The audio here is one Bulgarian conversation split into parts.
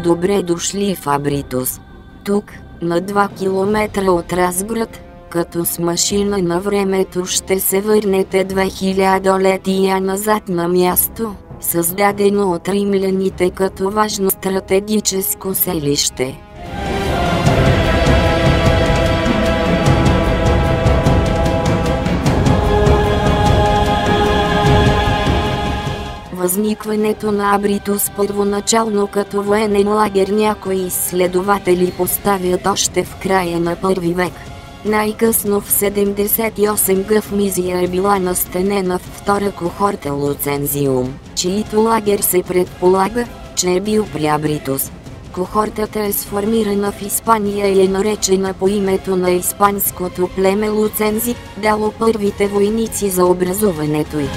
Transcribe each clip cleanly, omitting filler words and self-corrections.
Добре дошли в Абритус. Тук, на 2 км от Разград, като с машина на времето ще се върнете 2000 летия назад на място, създадено от римляните като важно стратегическо селище. Възникването на Абритус първоначално като военен лагер някои изследователи поставят още в края на първи век. Най-късно в 78 г. в Мизия е била настанена в втора кохорта Луцензиум, чието лагер се предполага, че е бил при Абритус. Кохортата е сформирана в Испания и е наречена по името на испанското племе Луцензи, дало първите войници за образуването й.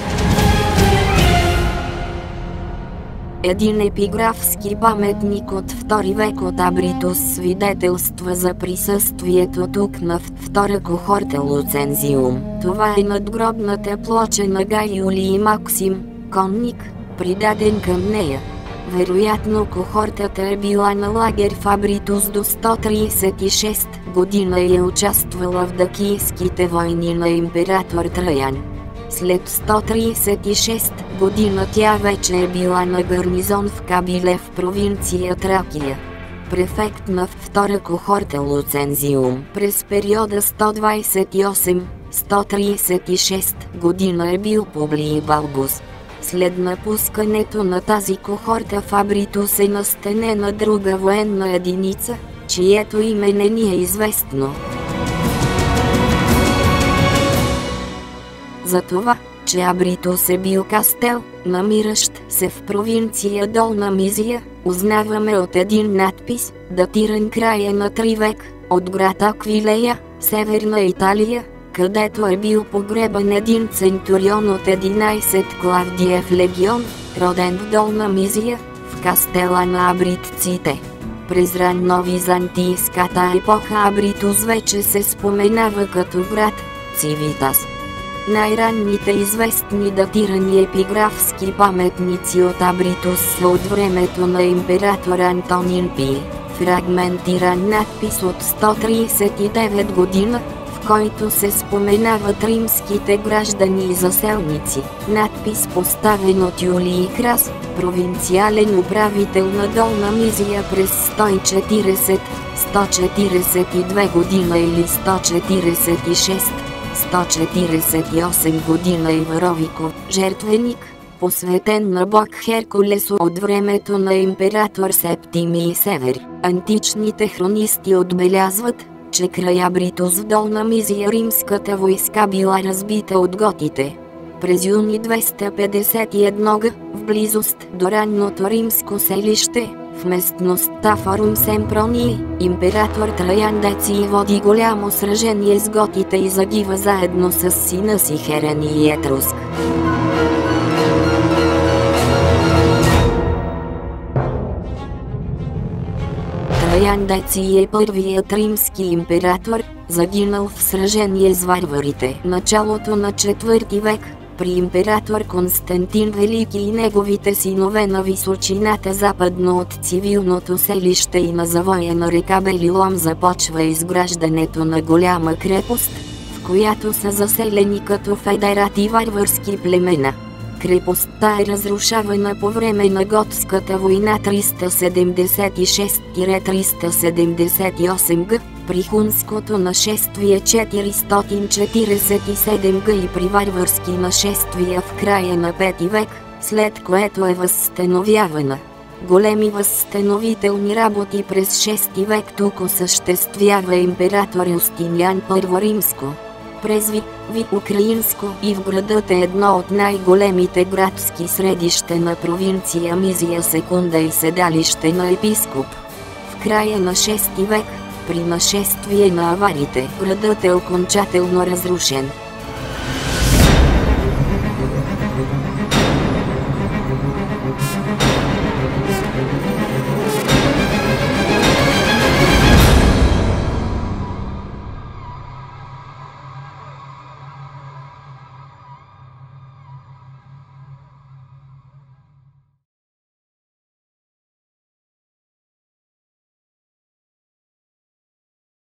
Един епиграфски паметник от II век от Абритус свидетелства за присъствието тук на втора кохорта Луцензиум. Това е надгробната плоча на Гай Юлий Максим, конник, придаден към нея. Вероятно кохортата е била на лагер в Абритус до 136 година и е участвала в дакийските войни на император Траян. След 136 година тя вече е била на гарнизон в Кабиле в провинция Тракия. Префект на втора кохорта Луцензиум през периода 128-136 година е бил Публий Балбус. След напускането на тази кохорта в Абритус е настанена друга военна единица, чието име не ни е известно. За това, че Абритус е бил кастел, намиращ се в провинция Долна Мизия, узнаваме от един надпис, датиран края на 3 век, от град Аквилея, северна Италия, където е бил погребан един центурион от 11 Клавдиев легион, роден в Долна Мизия, в кастела на абритците. През ранновизантийската епоха Абритус вече се споменава като град Цивитас. Най-ранните известни датирани епиграфски паметници от Абритус са от времето на император Антонин Пий. Фрагментиран надпис от 139 година, в който се споменават римските граждани и заселници. Надпис поставен от Юлий Крас, провинциален управител на Долна Мизия през 140-142 година или 146-148 година и Варовиков жертвеник, посветен на бог Херкулес от времето на император Септимий Север. Античните хронисти отбелязват, че край Абритус в Долна Мизия римската войска била разбита от готите. През юни 251 г., в близост до ранното римско селище, в местността Форум Семпронии, император Траян Деций води голямо сражение с готите и загива заедно с сина си Херений Етруск. Траян Деций е първият римски император, загинал в сражение с варварите. Началото на 4 век, при император Константин Велики и неговите синове на височината западно от цивилното селище и на завоя на река Белилом започва изграждането на голяма крепост, в която са заселени като федерати варварски племена. Крепостта е разрушавана по време на Готската война 376-378 г., при хунското нашествие 447 г. и при варварски нашествия в края на 5 век, след което е възстановявана. Големи възстановителни работи през 6 век тук осъществява император Юстиниан I Римско. През Украинско и в градът е едно от най-големите градски средища на провинция Мизия Секунда и седалище на епископ. В края на 6 век, при нашествие на аварите, градът е окончателно разрушен.